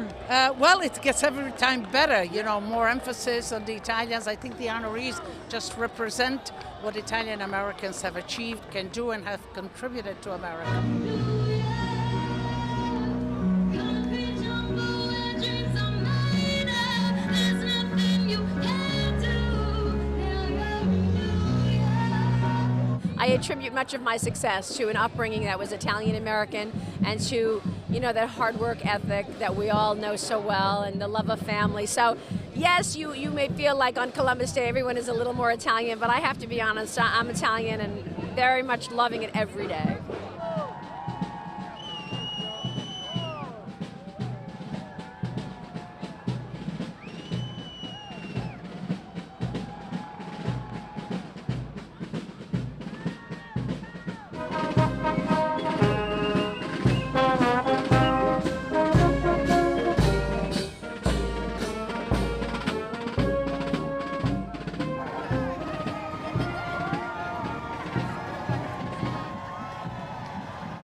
honor? Well, it gets every time better, you know, more emphasis on the Italians. I think the honorees just represent what Italian Americans have achieved, can do, and have contributed to America. I attribute much of my success to an upbringing that was Italian American and to, you know, that hard work ethic that we all know so well and the love of family. So yes, you may feel like on Columbus Day everyone is a little more Italian, but I have to be honest, I'm Italian and very much loving it every day.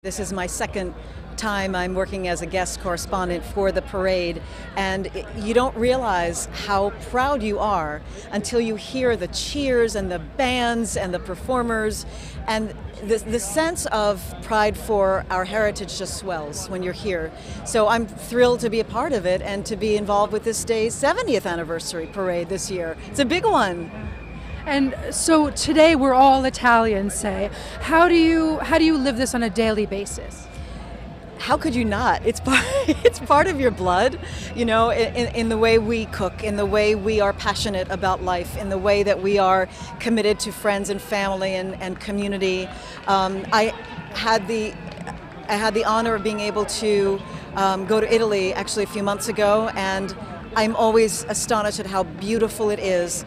This is my second time I'm working as a guest correspondent for the parade, and you don't realize how proud you are until you hear the cheers and the bands and the performers, and the sense of pride for our heritage just swells when you're here. So I'm thrilled to be a part of it and to be involved with this day's 70th anniversary parade this year. It's a big one. And so today we're all Italians, say. How do you live this on a daily basis? How could you not? It's part of your blood, you know, in the way we cook, in the way we are passionate about life, in the way that we are committed to friends and family and community. I had the honor of being able to go to Italy actually a few months ago, and I'm always astonished at how beautiful it is.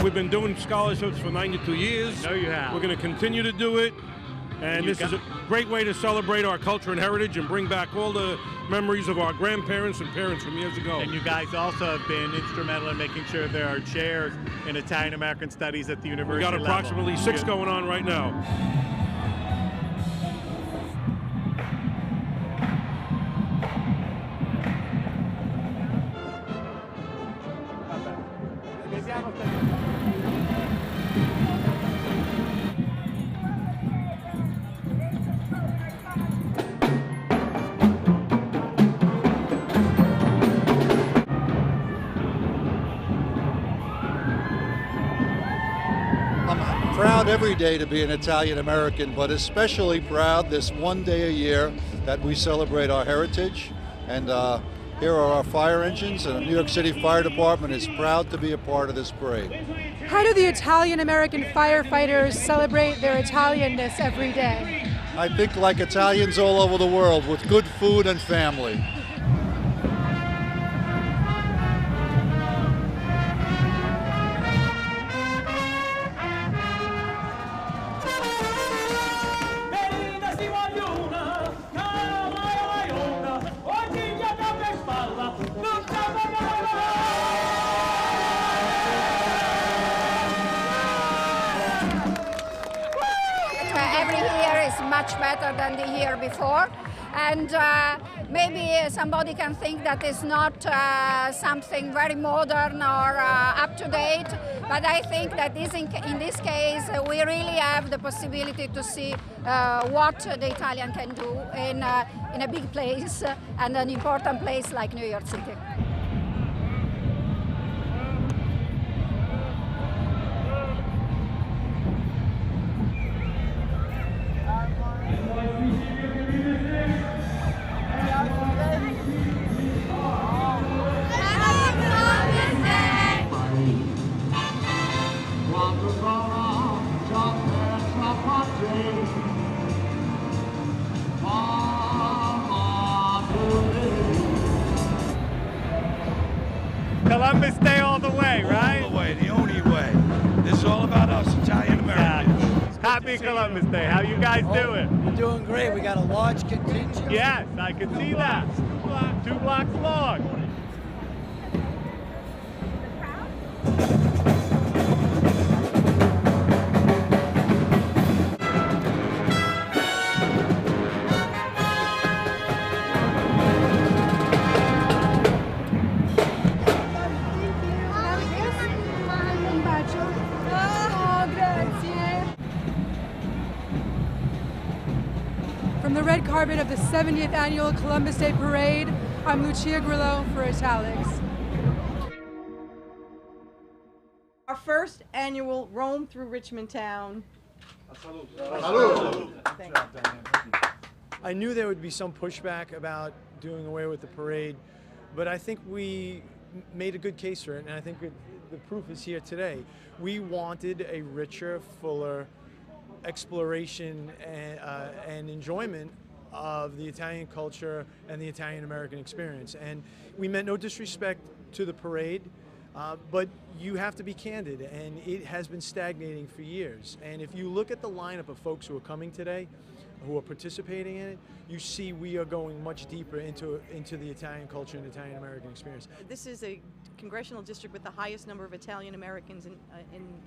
We've been doing scholarships for 92 years. No, you have. We're going to continue to do it. And this is a great way to celebrate our culture and heritage and bring back all the memories of our grandparents and parents from years ago. And you guys also have been instrumental in making sure there are chairs in Italian American Studies at the university We got approximately 6 going on right now. I'm proud every day to be an Italian American, but especially proud this one day a year that we celebrate our heritage. And here are our fire engines, and the New York City Fire Department is proud to be a part of this parade. How do the Italian American firefighters celebrate their Italianness every day? I think like Italians all over the world, with good food and family. Every year is much better than the year before. And maybe somebody can think that it's not something very modern or up to date, but I think that in this case we really have the possibility to see what the Italian can do in a big place and an important place like New York City. Columbus Day all the way, right? All the way, the only way. This is all about us, Italian Americans. Happy Columbus Day. How you guys doing? We're doing great. We got a large contingent. Yes, I can see that. 2 blocks long. From the red carpet of the 70th Annual Columbus Day Parade, I'm Lucia Grillo for Italics. Our first annual Roam Through Richmond Town. Thank you. I knew there would be some pushback about doing away with the parade, but I think we made a good case for it, and I think the proof is here today. We wanted a richer, fuller exploration and enjoyment of the Italian culture and the Italian American experience. And we meant no disrespect to the parade, but you have to be candid, and it has been stagnating for years. And if you look at the lineup of folks who are coming today, who are participating in it, you see we are going much deeper into the Italian culture and Italian American experience. This is a congressional district with the highest number of Italian Americans in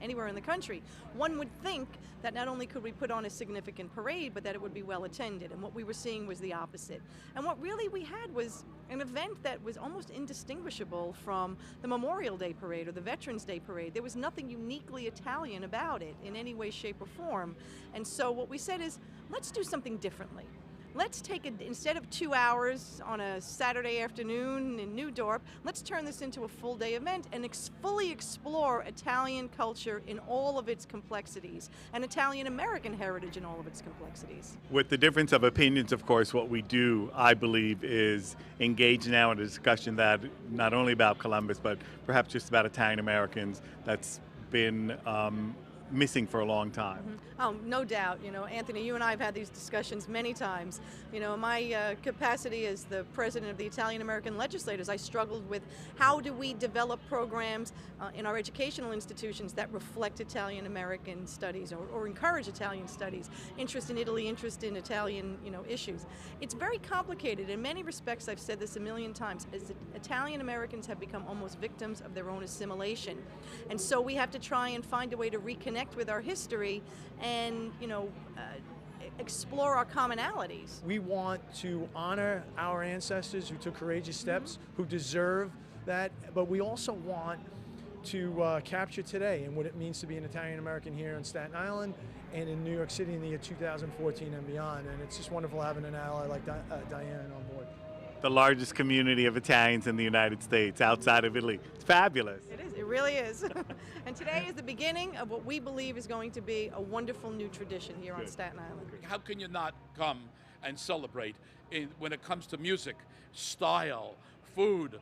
anywhere in the country. One would think that not only could we put on a significant parade, but that it would be well attended. And what we were seeing was the opposite. And what really we had was an event that was almost indistinguishable from the Memorial Day Parade or the Veterans Day Parade. There was nothing uniquely Italian about it in any way, shape, or form. And so what we said is, let's do something differently. Let's take it, instead of 2 hours on a Saturday afternoon in New Dorp, let's turn this into a full day event and fully explore Italian culture in all of its complexities and Italian American heritage in all of its complexities. With the difference of opinions, of course, what we do, I believe, is engage now in a discussion that not only about Columbus, but perhaps just about Italian Americans that's been missing for a long time. Mm-hmm. Oh, no doubt. You know, Anthony, you and I have had these discussions many times. You know, my capacity as the president of the Italian American Legislators, I struggled with how do we develop programs in our educational institutions that reflect Italian American studies or encourage Italian studies, interest in Italy, interest in Italian, issues. It's very complicated. In many respects, I've said this a million times, as Italian Americans have become almost victims of their own assimilation. And so we have to try and find a way to reconnect with our history and, explore our commonalities. We want to honor our ancestors who took courageous steps, who deserve that, but we also want to capture today and what it means to be an Italian American here in Staten Island and in New York City in the year 2014 and beyond. And it's just wonderful having an ally like Diane on board. The largest community of Italians in the United States outside of Italy. It's fabulous. It is, it really is. And today is the beginning of what we believe is going to be a wonderful new tradition here on Staten Island. How can you not come and celebrate when it comes to music, style, food,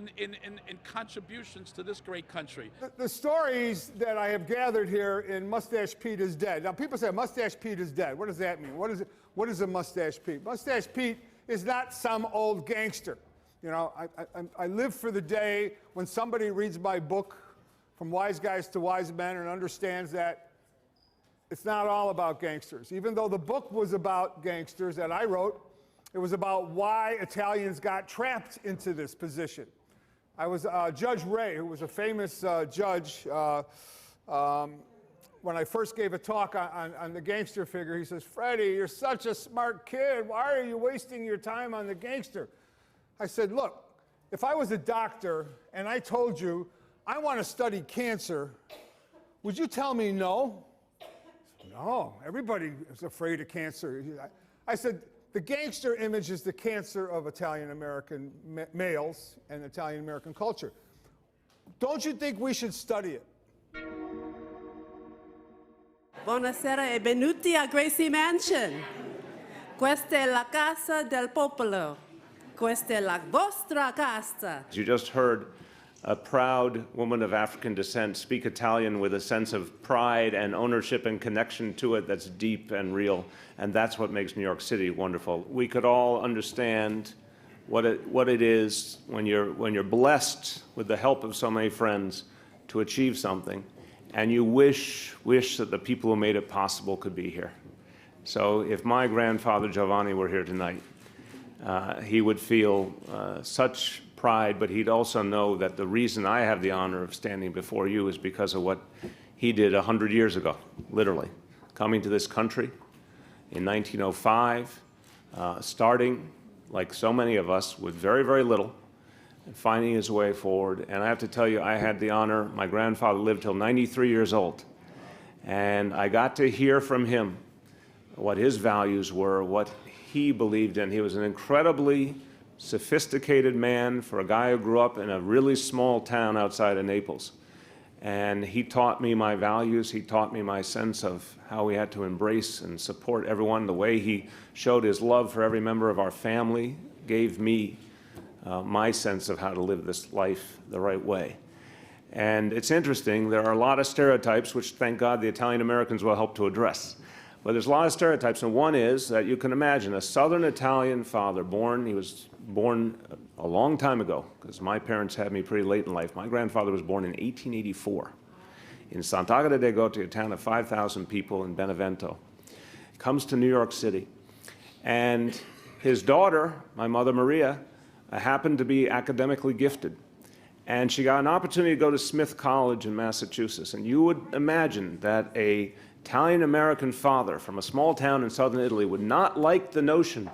in contributions to this great country? The stories that I have gathered here in Mustache Pete is Dead. Now people say Mustache Pete is dead. What does that mean? What is a Mustache Pete? Mustache Pete is not some old gangster. You know, I live for the day when somebody reads my book, From Wise Guys to Wise Men, and understands that it's not all about gangsters. Even though the book was about gangsters that I wrote, it was about why Italians got trapped into this position. I was Judge Ray, who was a famous judge, when I first gave a talk on the gangster figure, he says, Freddie, you're such a smart kid. Why are you wasting your time on the gangster? I said, look, if I was a doctor and I told you I want to study cancer, would you tell me no? No, everybody is afraid of cancer. I said, the gangster image is the cancer of Italian-American males and Italian-American culture. Don't you think we should study it? Buonasera e benvenuti a Gracie Mansion. Questa è la casa del popolo. Questa è la vostra casa. You just heard a proud woman of African descent speak Italian with a sense of pride and ownership and connection to it that's deep and real, and that's what makes New York City wonderful. We could all understand what it is when you're blessed with the help of so many friends to achieve something, and you wish that the people who made it possible could be here. So if my grandfather Giovanni were here tonight, he would feel such pride, but he'd also know that the reason I have the honor of standing before you is because of what he did 100 years ago, literally. Coming to this country in 1905, starting, like so many of us, with very, very little, and finding his way forward. And I have to tell you, I had the honor, my grandfather lived till 93 years old, and I got to hear from him what his values were, what he believed in. He was an incredibly sophisticated man for a guy who grew up in a really small town outside of Naples. And he taught me my values. He taught me my sense of how we had to embrace and support everyone. The way he showed his love for every member of our family gave me my sense of how to live this life the right way. And it's interesting, there are a lot of stereotypes, which thank God the Italian Americans will help to address. But there's a lot of stereotypes, and one is that you can imagine a Southern Italian father he was born a long time ago, because my parents had me pretty late in life. My grandfather was born in 1884 in Sant'Agata dei Goti, a town of 5,000 people in Benevento. Comes to New York City, and his daughter, my mother Maria, happened to be academically gifted. And she got an opportunity to go to Smith College in Massachusetts. And you would imagine that an Italian-American father from a small town in southern Italy would not like the notion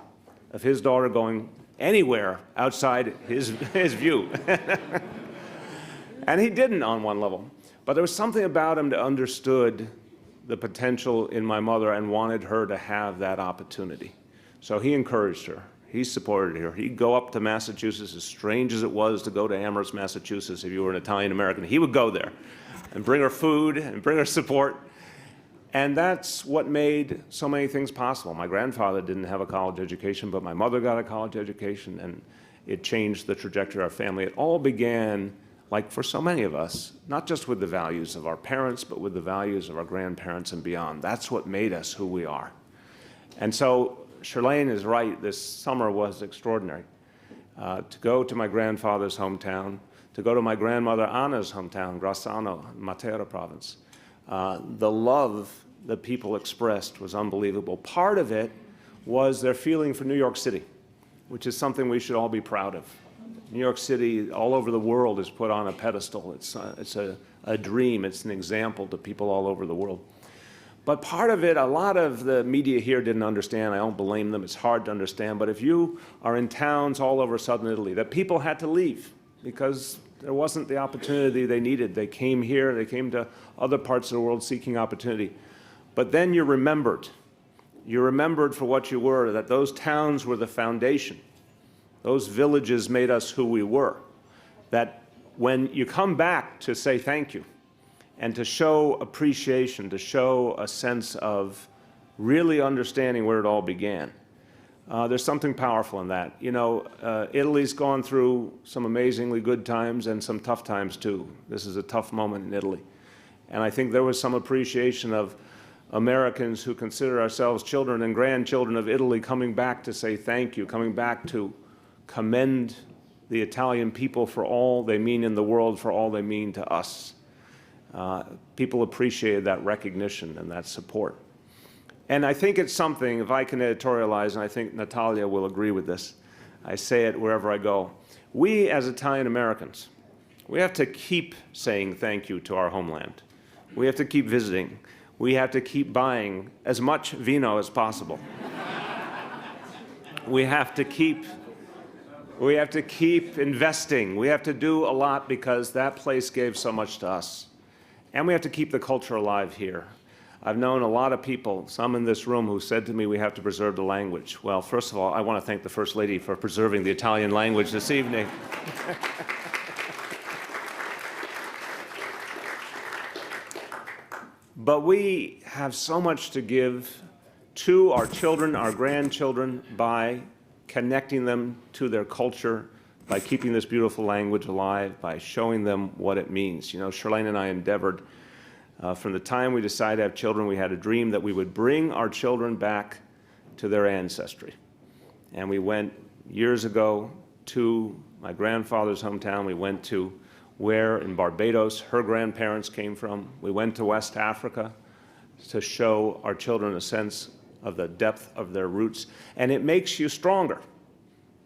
of his daughter going anywhere outside his view. And he didn't on one level. But there was something about him that understood the potential in my mother and wanted her to have that opportunity. So he encouraged her. He supported her. He'd go up to Massachusetts, as strange as it was to go to Amherst, Massachusetts, if you were an Italian-American. He would go there and bring her food and bring her support. And that's what made so many things possible. My grandfather didn't have a college education, but my mother got a college education, and it changed the trajectory of our family. It all began, like for so many of us, not just with the values of our parents, but with the values of our grandparents and beyond. That's what made us who we are. And so Charlene is right, this summer was extraordinary. To go to my grandfather's hometown, to go to my grandmother Anna's hometown, Grassano, Matera province. The love that people expressed was unbelievable. Part of it was their feeling for New York City, which is something we should all be proud of. New York City, all over the world, is put on a pedestal. It's a dream. It's an example to people all over the world. But part of it, a lot of the media here didn't understand. I don't blame them. It's hard to understand. But if you are in towns all over southern Italy, that people had to leave because there wasn't the opportunity they needed. They came here. They came to other parts of the world seeking opportunity. But then you're remembered. You're remembered for what you were, that those towns were the foundation. Those villages made us who we were. That when you come back to say thank you, and to show appreciation, to show a sense of really understanding where it all began. There's something powerful in that. You know, Italy's gone through some amazingly good times and some tough times too. This is a tough moment in Italy. And I think there was some appreciation of Americans who consider ourselves children and grandchildren of Italy coming back to say thank you, coming back to commend the Italian people for all they mean in the world, for all they mean to us. People appreciated that recognition and that support. And I think it's something, if I can editorialize, and I think Natalia will agree with this, I say it wherever I go, we as Italian Americans, we have to keep saying thank you to our homeland. We have to keep visiting. We have to keep buying as much vino as possible. We have to keep investing. We have to do a lot because that place gave so much to us. And we have to keep the culture alive here. I've known a lot of people, some in this room, who said to me we have to preserve the language. Well, first of all, I want to thank the First Lady for preserving the Italian language this evening. But we have so much to give to our children, our grandchildren, by connecting them to their culture, by keeping this beautiful language alive, by showing them what it means. You know, Charlene and I endeavored, from the time we decided to have children, we had a dream that we would bring our children back to their ancestry. And we went years ago to my grandfather's hometown. We went to where in Barbados her grandparents came from. We went to West Africa to show our children a sense of the depth of their roots. And it makes you stronger.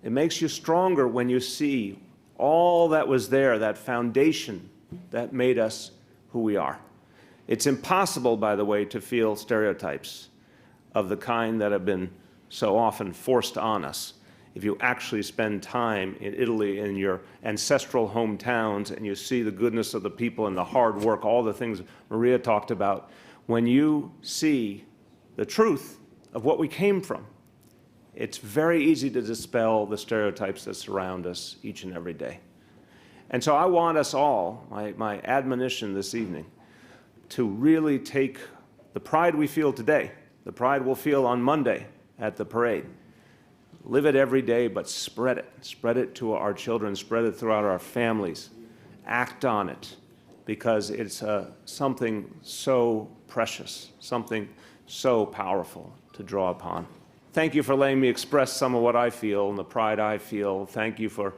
It makes you stronger when you see all that was there, that foundation that made us who we are. It's impossible, by the way, to feel stereotypes of the kind that have been so often forced on us. If you actually spend time in Italy, in your ancestral hometowns, and you see the goodness of the people and the hard work, all the things Maria talked about, when you see the truth of what we came from, it's very easy to dispel the stereotypes that surround us each and every day. And so I want us all, my admonition this evening, to really take the pride we feel today, the pride we'll feel on Monday at the parade. Live it every day, but spread it. Spread it to our children, spread it throughout our families. Act on it, because it's something so precious, something so powerful to draw upon. Thank you for letting me express some of what I feel and the pride I feel. Thank you for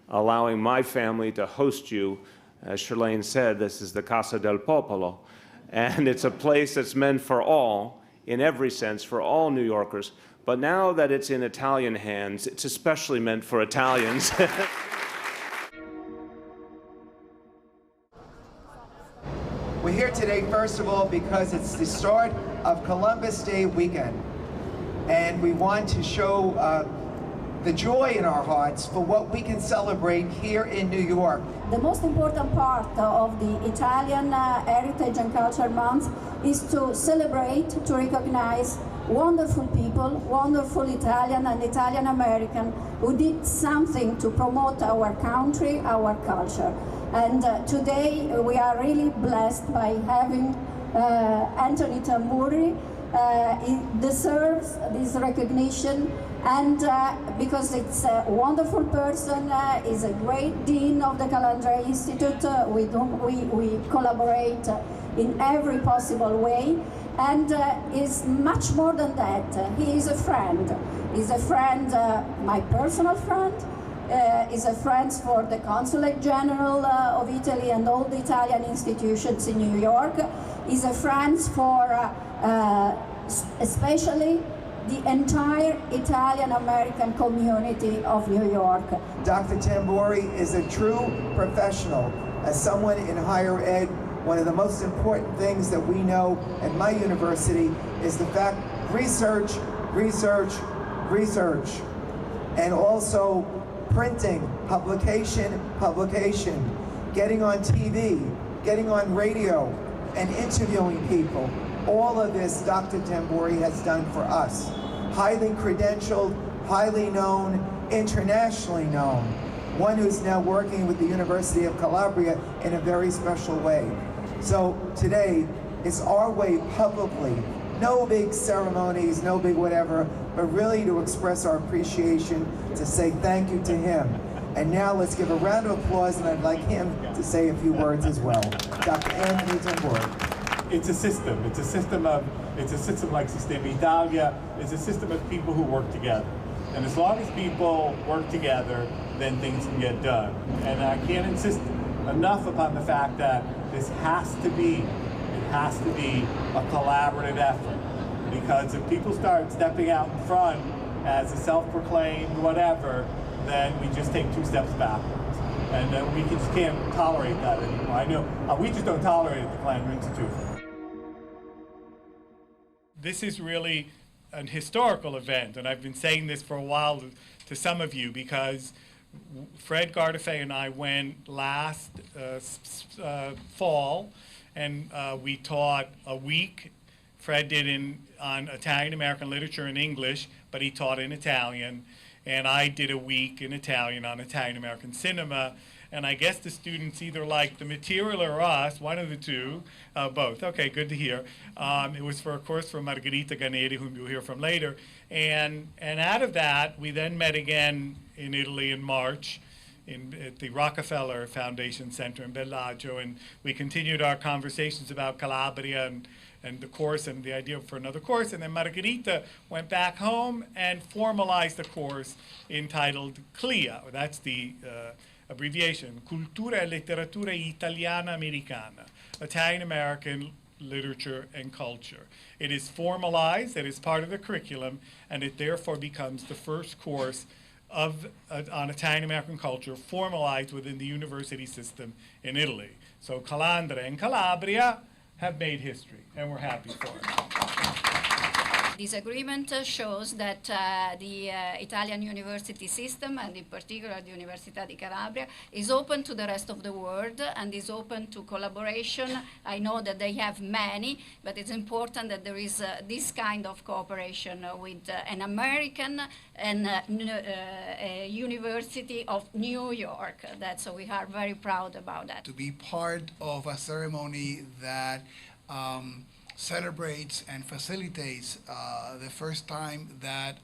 allowing my family to host you. As Charlene said, this is the Casa del Popolo, and it's a place that's meant for all, in every sense, for all New Yorkers. But now that it's in Italian hands, it's especially meant for Italians. We're here today, first of all, because it's the start of Columbus Day weekend. And we want to show the joy in our hearts for what we can celebrate here in New York. The most important part of the Italian Heritage and Culture Month is to celebrate, to recognize wonderful people, wonderful Italian and Italian American who did something to promote our country, our culture. And today we are really blessed by having Anthony Tamburi. He deserves this recognition, and because it's a wonderful person, is a great dean of the Calandra Institute, with whom we collaborate in every possible way, and is much more than that. He is a friend. He's a friend, my personal friend. Is a friend for the Consulate General of Italy and all the Italian institutions in New York. Is a friend for especially the entire Italian-American community of New York. Dr. Tamburi is a true professional. As someone in higher ed, one of the most important things that we know at my university is the fact research, research, research, and also printing, publication, publication, getting on TV, getting on radio, and interviewing people. All of this Dr. Tamburi has done for us. Highly credentialed, highly known, internationally known. One who's now working with the University of Calabria in a very special way. So today, it's our way publicly, no big ceremonies, no big whatever, but really to express our appreciation, to say thank you to him. And now let's give a round of applause, and I'd like him to say a few words as well. Dr. Anthony Tamburi. It's a system. It's a system like Sistema Italia. It's a system of people who work together. And as long as people work together, then things can get done. And I can't insist enough upon the fact that this has to be a collaborative effort. Because if people start stepping out in front as a self-proclaimed whatever, then we just take 2 steps backwards. And we just can't tolerate that anymore. I know we just don't tolerate it at the Calandra Institute. this is really an historical event, and I've been saying this for a while to some of you, because Fred Gardafe and I went last fall, and we taught a week. Fred did on Italian American literature and English, but he taught in Italian, and I did a week in Italian on Italian American cinema. And I guess the students either liked the material or us, one of the two, both. Okay, good to hear. It was for a course from Margherita Ganeri, whom you'll hear from later. And out of that, we then met again in Italy in March at the Rockefeller Foundation Center in Bellagio, and we continued our conversations about Calabria and the course and the idea for another course. And then Margherita went back home and formalized a course entitled CLIA. That's the abbreviation, Cultura e Letteratura Italiana Americana, Italian American Literature and Culture. It is formalized, it is part of the curriculum, and it therefore becomes the first course on Italian American culture formalized within the university system in Italy. So Calandra and Calabria have made history, and we're happy for it. This agreement shows that the Italian university system, and in particular the Università di Calabria, is open to the rest of the world and is open to collaboration. I know that they have many, but it's important that there is this kind of cooperation with an American and a University of New York. So we are very proud about that. To be part of a ceremony that celebrates and facilitates the first time that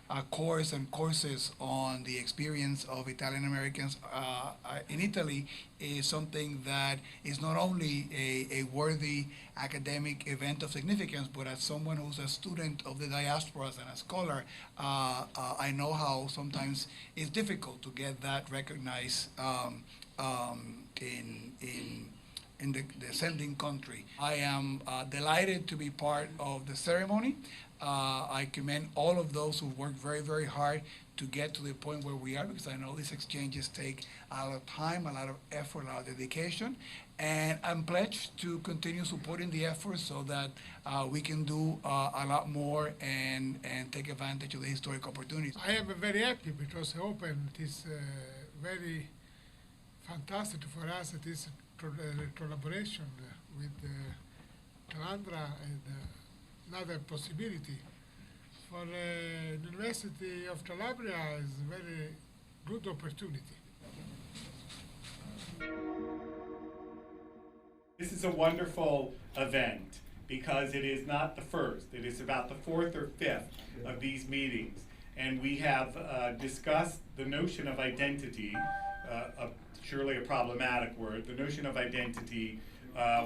a course and courses on the experience of Italian Americans in Italy is something that is not only a worthy academic event of significance, but as someone who's a student of the diasporas and a scholar, I know how sometimes it's difficult to get that recognized in the sending country. I am delighted to be part of the ceremony. I commend all of those who worked very, very hard to get to the point where we are, because I know these exchanges take a lot of time, a lot of effort, a lot of dedication, and I'm pledged to continue supporting the effort so that we can do a lot more and take advantage of the historic opportunities. I am very happy because open is very fantastic for us. It is collaboration with Calandra and another possibility for the University of Calabria is a very good opportunity. This is a wonderful event because it is not the first. It is about the fourth or fifth of these meetings. And we have discussed the notion of identity, surely a problematic word, the notion of identity,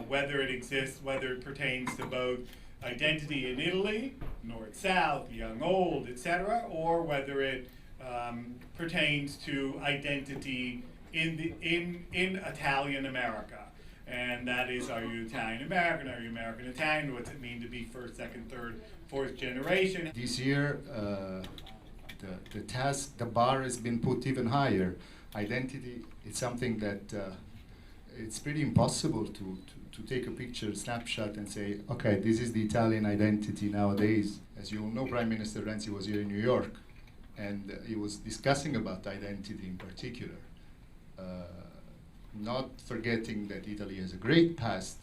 whether it exists, whether it pertains to both identity in Italy, North-South, young, old, etc., or whether it pertains to identity in Italian America. And that is, are you Italian American, are you American Italian, what's it mean to be first, second, third, fourth generation? This year, the task, the bar has been put even higher. Identity is something that it's pretty impossible to take a picture, snapshot, and say, okay, this is the Italian identity nowadays. As you all know, Prime Minister Renzi was here in New York, and he was discussing about identity in particular. Not forgetting that Italy has a great past,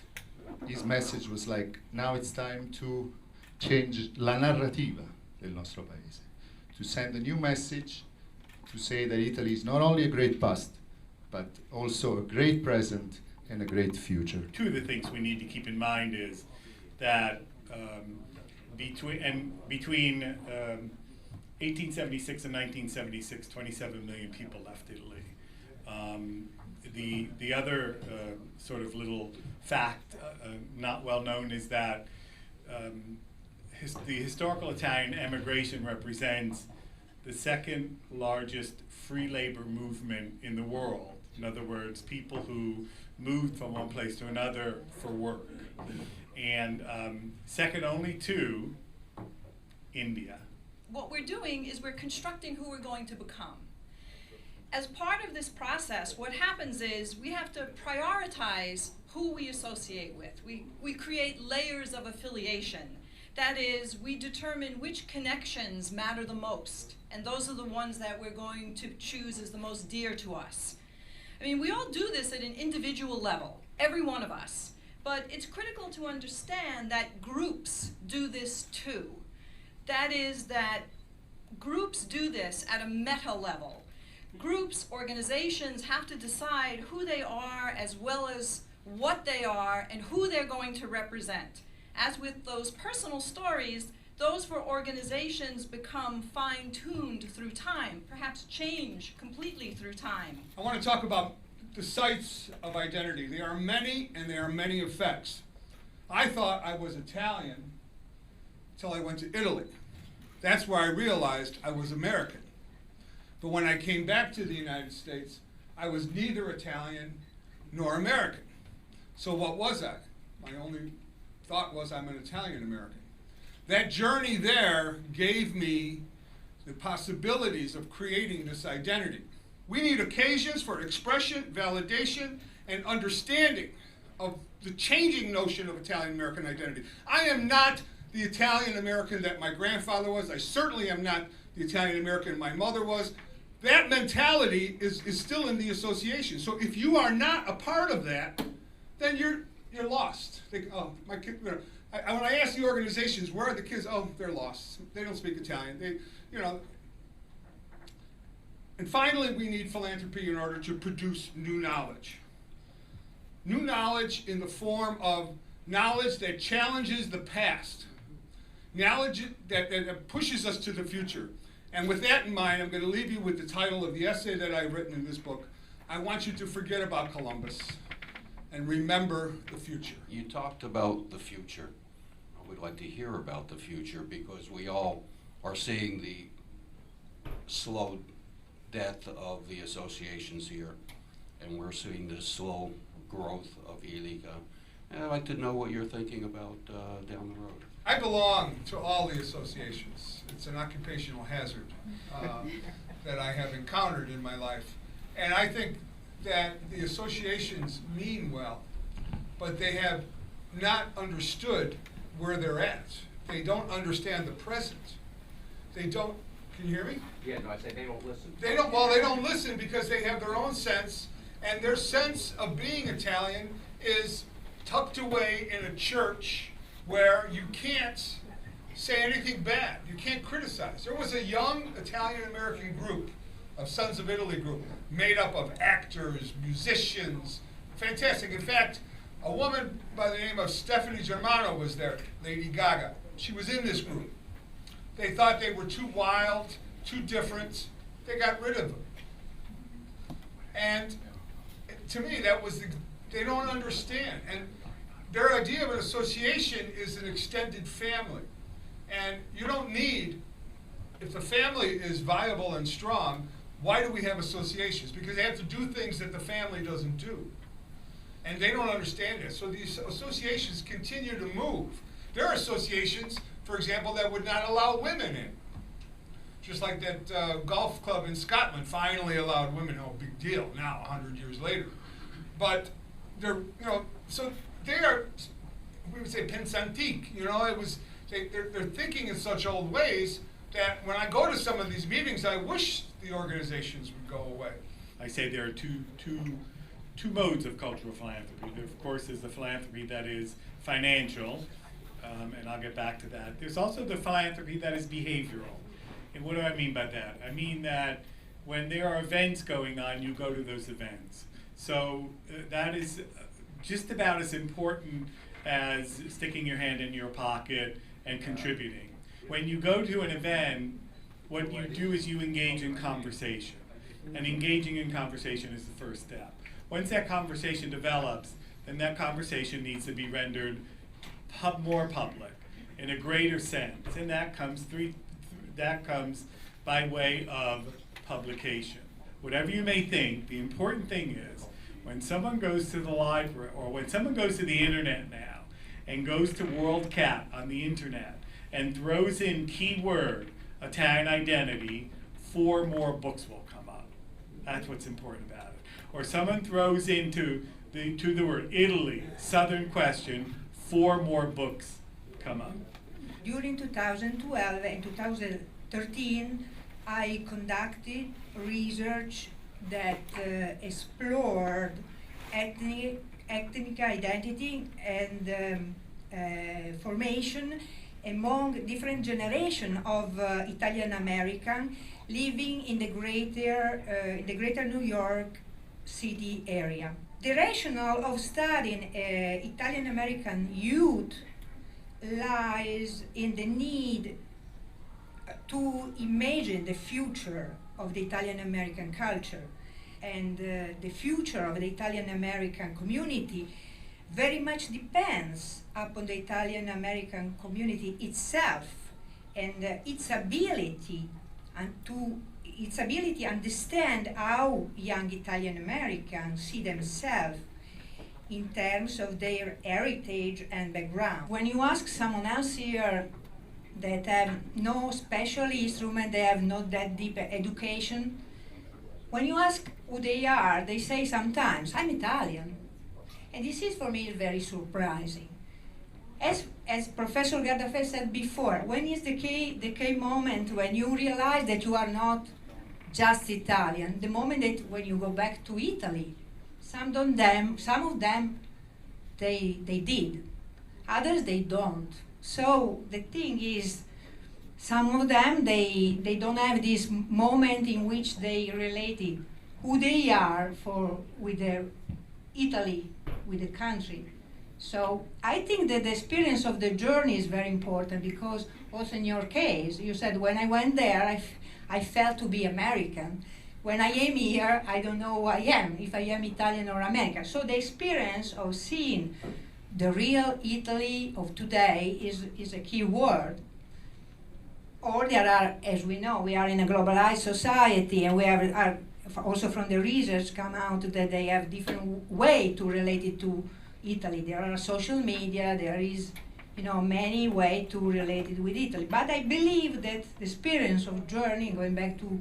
his message was like, now it's time to change la narrativa del nostro paese, to send a new message, to say that Italy is not only a great past, but also a great present and a great future. Two of the things we need to keep in mind is that between 1876 and 1976, 27 million people left Italy. The other sort of little fact, not well known, is that the historical Italian emigration represents the second largest free labor movement in the world. In other words, people who moved from one place to another for work. And second only to India. What we're doing is we're constructing who we're going to become. As part of this process, what happens is we have to prioritize who we associate with. We create layers of affiliation That is, we determine which connections matter the most, and those are the ones that we're going to choose as the most dear to us. I mean, we all do this at an individual level, every one of us, but it's critical to understand that groups do this too. That is, that groups do this at a meta level. Groups, organizations have to decide who they are as well as what they are and who they're going to represent. As with those personal stories, those for organizations become fine-tuned through time, perhaps change completely through time. I want to talk about the sites of identity. There are many, and there are many effects. I thought I was Italian until I went to Italy. That's where I realized I was American. But when I came back to the United States, I was neither Italian nor American. So what was I? My only thought was I'm an Italian American. That journey there gave me the possibilities of creating this identity. We need occasions for expression, validation, and understanding of the changing notion of Italian American identity. I am not the Italian American that my grandfather was. I certainly am not the Italian American my mother was. That mentality is still in the association. So if you are not a part of that, then you're lost. Oh, my kid, when I ask the organizations, where are the kids? Oh, they're lost. They don't speak Italian. And finally, we need philanthropy in order to produce new knowledge. New knowledge in the form of knowledge that challenges the past. Knowledge that pushes us to the future. And with that in mind, I'm going to leave you with the title of the essay that I've written in this book. I want you to forget about Columbus and remember the future. You talked about the future. I would like to hear about the future because we all are seeing the slow death of the associations here, and we're seeing the slow growth of ILICA. And I'd like to know what you're thinking about down the road. I belong to all the associations. It's an occupational hazard that I have encountered in my life. And I think that the associations mean well, but they have not understood where they're at. They don't understand the present. They don't, can you hear me? Yeah, no, I say they don't listen. They don't listen because they have their own sense, and their sense of being Italian is tucked away in a church where you can't say anything bad. You can't criticize. There was a young Italian-American group, a Sons of Italy group, made up of actors, musicians, fantastic. In fact, a woman by the name of Stephanie Germano was there, Lady Gaga. She was in this group. They thought they were too wild, too different. They got rid of them. And to me, that was they don't understand. And their idea of an association is an extended family. And you don't need, if the family is viable and strong, why do we have associations? Because they have to do things that the family doesn't do. And they don't understand it. So these associations continue to move. There are associations, for example, that would not allow women in. Just like that golf club in Scotland finally allowed women. Oh, big deal now, 100 years later. But they're, so they are, we would say pensantique, it was, they're thinking in such old ways that when I go to some of these meetings, I wish the organizations would go away. I say there are two modes of cultural philanthropy. There, of course, is the philanthropy that is financial, and I'll get back to that. There's also the philanthropy that is behavioral. And what do I mean by that? I mean that when there are events going on, you go to those events. So that is just about as important as sticking your hand in your pocket and contributing. When you go to an event, what you do is you engage in conversation. And engaging in conversation is the first step. Once that conversation develops, then that conversation needs to be rendered more public in a greater sense. And that comes by way of publication. Whatever you may think, the important thing is when someone goes to the library or when someone goes to the internet now and goes to WorldCat on the internet and throws in keyword Italian identity, 4 more books will come up. That's what's important about it. Or someone throws into the word Italy, Southern question, 4 more books come up. During 2012 and 2013, I conducted research that explored ethnic identity and formation among different generations of Italian American living in the greater New York City area. The rationale of studying Italian American youth lies in the need to imagine the future of the Italian American culture, and the future of the Italian American community very much depends upon the Italian American community itself and its ability to understand how young Italian Americans see themselves in terms of their heritage and background. When you ask someone else here that have no special instrument, they have not that deep education, when you ask who they are, they say sometimes, I'm Italian. And this is for me very surprising. As Professor Gardafe said before, when is the key moment when you realize that you are not just Italian? The moment that when you go back to Italy. Some of them, they did. Others, they don't. So the thing is, some of them, they don't have this moment in which they related who they are with their Italy, with the country. So I think that the experience of the journey is very important, because also in your case, you said, when I went there, I felt to be American. When I am here, I don't know who I am, if I am Italian or American. So the experience of seeing the real Italy of today is a key word. Or there are, as we know, we are in a globalized society, and we are also from the research come out that they have different way to relate it to Italy. There are social media, there is many ways to relate it with Italy. But I believe that the experience of journey, going back to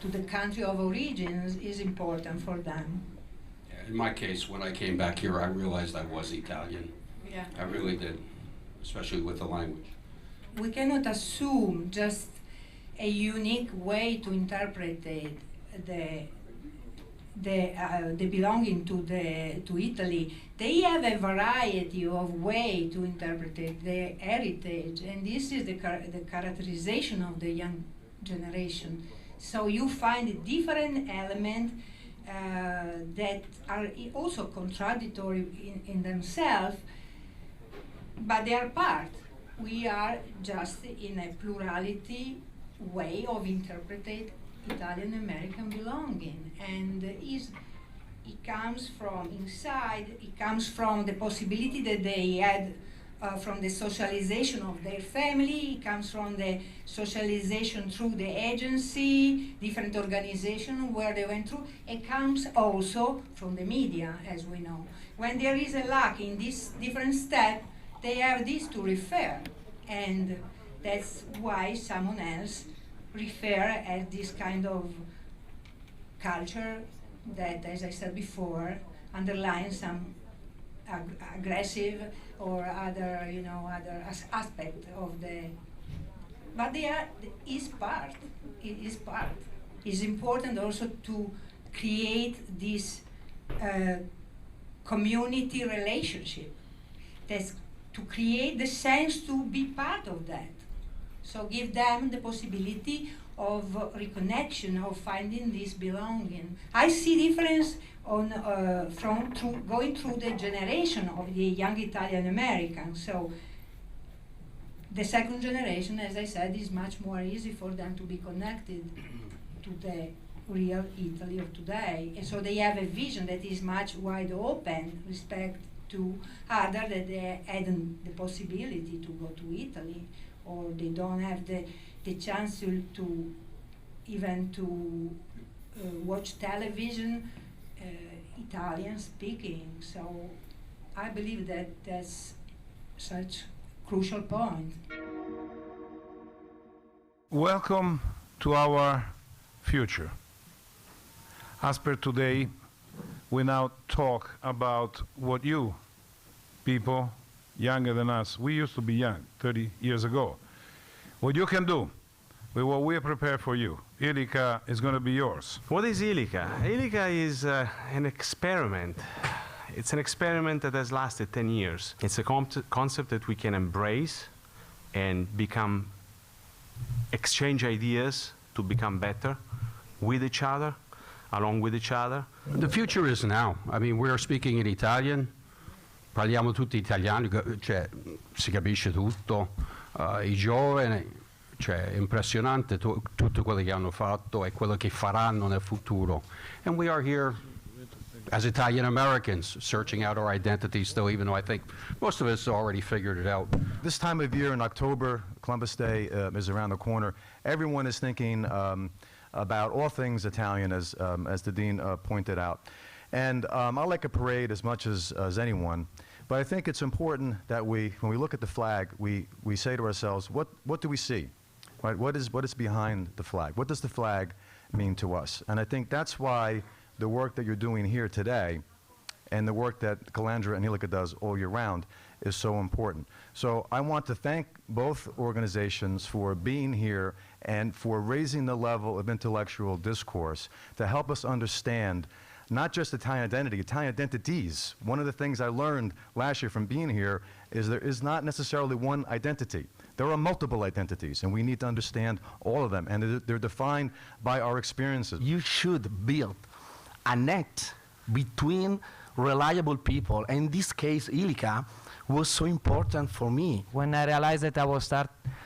the country of origins, is important for them. In my case, when I came back here, I realized I was Italian. Yeah. I really did, especially with the language. We cannot assume just a unique way to interpret the belonging to Italy. They have a variety of ways to interpret their heritage, and this is the characterization of the young generation. So you find different elements that are also contradictory in themselves, but they are part. We are just in a plurality way of interpreting Italian American belonging, and it comes from inside. It comes from the possibility that they had from the socialization of their family. It comes from the socialization through the agency, different organizations where they went through. It comes also from the media, as we know. When there is a lack in this different step, they have this to refer, and that's why someone else refer as this kind of culture that, as I said before, underlines some aggressive or other, other aspect of the. But they are is part. It is part. It's important also to create this community relationship. That's to create the sense to be part of that. So give them the possibility of reconnection, of finding this belonging. I see difference on going through the generation of the young Italian Americans. So the second generation, as I said, is much more easy for them to be connected to the real Italy of today. And so they have a vision that is much wide open respect to other that they hadn't the possibility to go to Italy, or they don't have the chance to even to watch television Italian speaking. So I believe that that's such a crucial point. Welcome to our future. As per today, we now talk about what you, people, younger than us. We used to be young 30 years ago. What you can do with what we are prepared for you, ILICA is going to be yours. What is ILICA? ILICA is an experiment. It's an experiment that has lasted 10 years. It's a concept that we can embrace and exchange ideas to become better with each other, along with each other. The future is now. I mean, we're speaking in Italian. Parliamo tutti italiano, cioè si capisce tutto. I giovani, cioè è impressionante tutto quello che hanno fatto e quello che faranno nel futuro. And we are here as Italian Americans searching out our identity still, even though I think most of us already figured it out. This time of year in October, Columbus Day is around the corner. Everyone is thinking about all things Italian, as the Dean pointed out. And I like a parade as much as anyone, but I think it's important that when we look at the flag, we say to ourselves, what do we see? Right? What is behind the flag? What does the flag mean to us? And I think that's why the work that you're doing here today and the work that Calandra and ILICA does all year round is so important. So I want to thank both organizations for being here and for raising the level of intellectual discourse to help us understand not just Italian identity, Italian identities. One of the things I learned last year from being here is there is not necessarily one identity. There are multiple identities, and we need to understand all of them, and they're defined by our experiences. You should build a net between reliable people, and in this case, ILICA was so important for me. When I realized that I was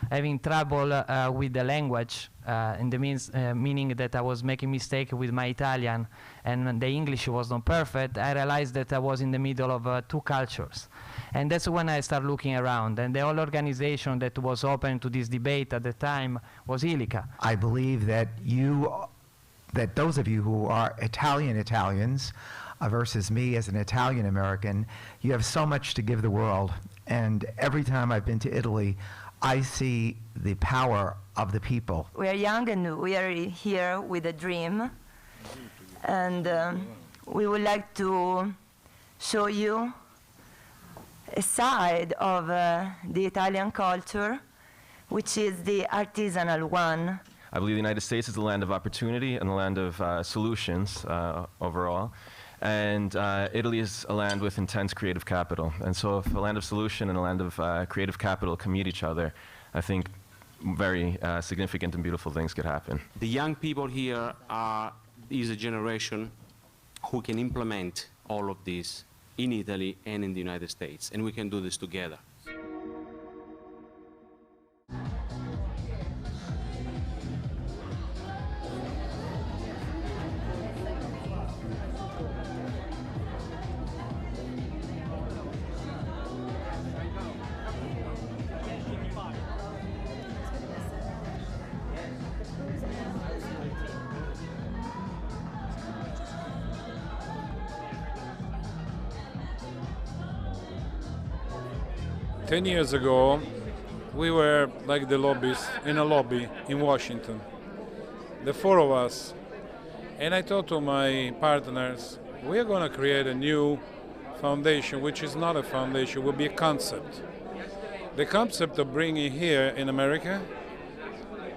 having trouble with the language, meaning that I was making mistake with my Italian and the English was not perfect, I realized that I was in the middle of two cultures. And that's when I started looking around, and the whole organization that was open to this debate at the time was ILICA. I believe that those of you who are Italians versus me as an Italian American, you have so much to give the world. And every time I've been to Italy, I see the power of the people. We are young and we are here with a dream. And we would like to show you a side of the Italian culture, which is the artisanal one. I believe the United States is the land of opportunity and the land of solutions overall. And Italy is a land with intense creative capital. And so if a land of solution and a land of creative capital can meet each other, I think very significant and beautiful things could happen. The young people here is a generation who can implement all of this in Italy and in the United States, and we can do this together. Ten years ago, we were like the lobbies in a lobby in Washington, the four of us. And I thought to my partners, we are going to create a new foundation, which is not a foundation, will be a concept. The concept of bringing here in America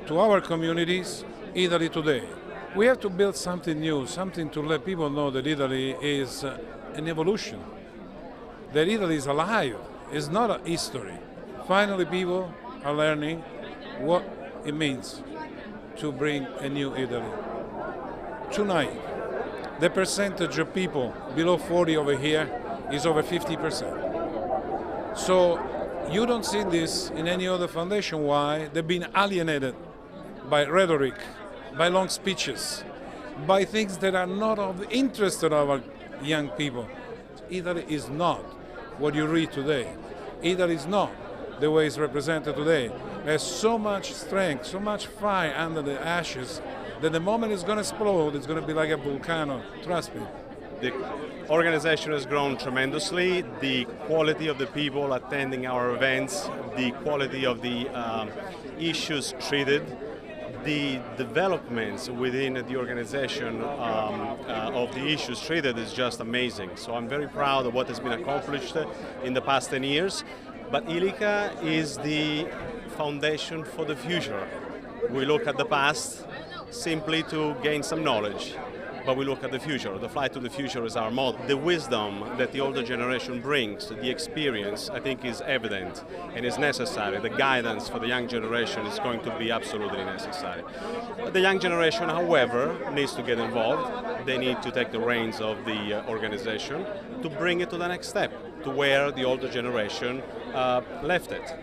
to our communities, Italy today. We have to build something new, something to let people know that Italy is an evolution, that Italy is alive. It's not a history. Finally, people are learning what it means to bring a new Italy. Tonight, the percentage of people below 40 over here is over 50%. So you don't see this in any other foundation. Why? They've been alienated by rhetoric, by long speeches, by things that are not of interest to our young people. Italy is not what you read today. Italy is not the way it's represented today. There's so much strength, so much fire under the ashes that the moment it's going to explode, it's going to be like a volcano. Trust me. The organization has grown tremendously. The quality of the people attending our events, the quality of the issues treated, the developments within the organization of the issues treated is just amazing. So I'm very proud of what has been accomplished in the past 10 years. But ILICA is the foundation for the future. We look at the past simply to gain some knowledge, but we look at the future. The flight to the future is our motto. The wisdom that the older generation brings, the experience, I think is evident and is necessary. The guidance for the young generation is going to be absolutely necessary. The young generation, however, needs to get involved. They need to take the reins of the organization to bring it to the next step, to where the older generation left it.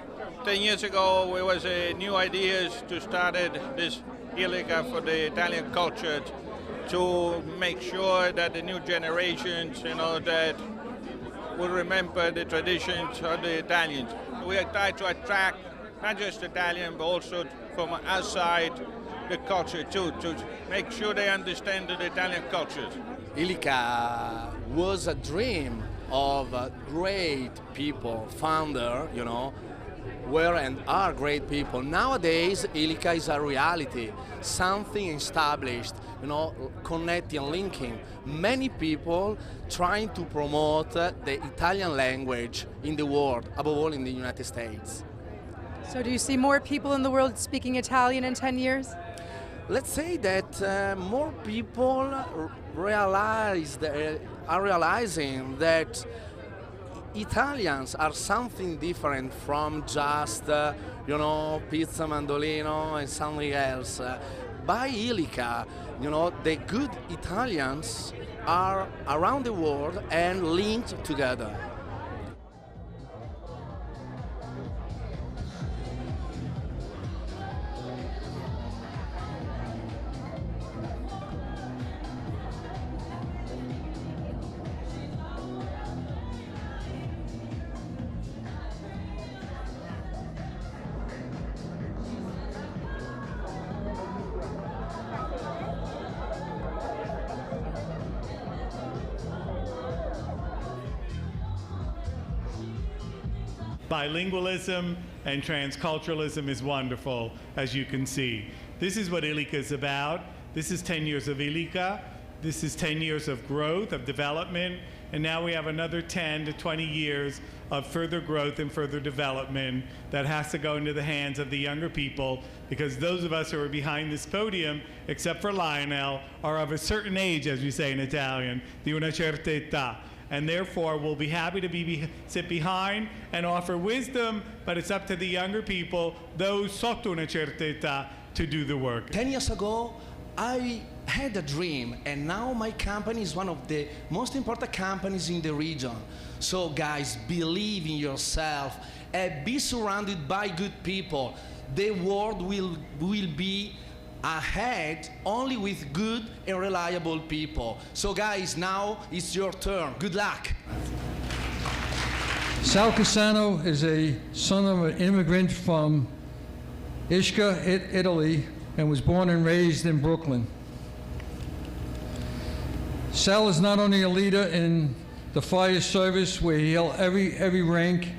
10 years ago, it was new ideas to start this ILICA for the Italian culture, to make sure that the new generations, that will remember the traditions of the Italians. We are trying to attract not just Italian, but also from outside the culture too, to make sure they understand the Italian culture. ILICA was a dream of great people, founder, were and are great people. Nowadays, ILICA is a reality, something established, connecting, linking many people trying to promote the Italian language in the world, above all in the United States. So do you see more people in the world speaking Italian in 10 years? Let's say that more people are realizing that Italians are something different from just, pizza, mandolino, and something else. By ILICA, the good Italians are around the world and linked together. Bilingualism and transculturalism is wonderful, as you can see. This is what ILICA is about. This is 10 years of ILICA. This is 10 years of growth, of development, and now we have another 10 to 20 years of further growth and further development that has to go into the hands of the younger people, because those of us who are behind this podium, except for Lionel, are of a certain age, as we say in Italian, di una certa età. And therefore, we'll be happy to sit behind and offer wisdom, but it's up to the younger people, those sotto una certa età, to do the work. 10 years ago, I had a dream, and now my company is one of the most important companies in the region. So guys, believe in yourself and be surrounded by good people. The world will be ahead only with good and reliable people. So guys, now it's your turn. Good luck. Sal Cassano is a son of an immigrant from Ischia, Italy, and was born and raised in Brooklyn. Sal is not only a leader in the fire service, where he held every rank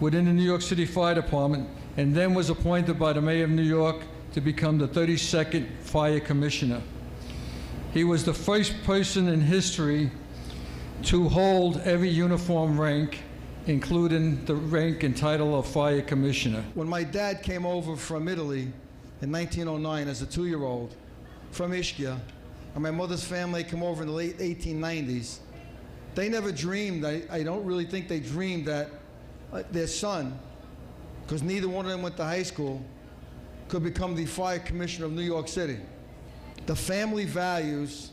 within the New York City Fire Department, and then was appointed by the Mayor of New York to become the 32nd Fire Commissioner. He was the first person in history to hold every uniform rank, including the rank and title of Fire Commissioner. When my dad came over from Italy in 1909 as a 2-year-old from Ischia, and my mother's family came over in the late 1890s, they never dreamed, I don't really think they dreamed that their son, because neither one of them went to high school, could become the Fire Commissioner of New York City. The family values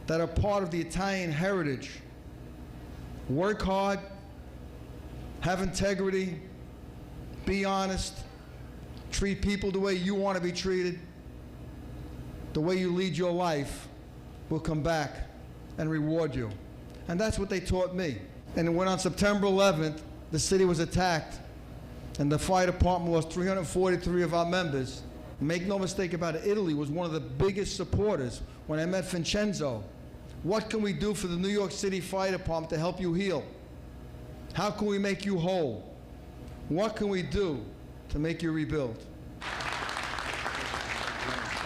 that are part of the Italian heritage: work hard, have integrity, be honest, treat people the way you want to be treated, the way you lead your life will come back and reward you. And that's what they taught me. And when on September 11th, the city was attacked, and the fire department lost 343 of our members. Make no mistake about it, Italy was one of the biggest supporters. When I met Vincenzo, what can we do for the New York City Fire Department to help you heal? How can we make you whole? What can we do to make you rebuild?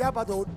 Yabadot.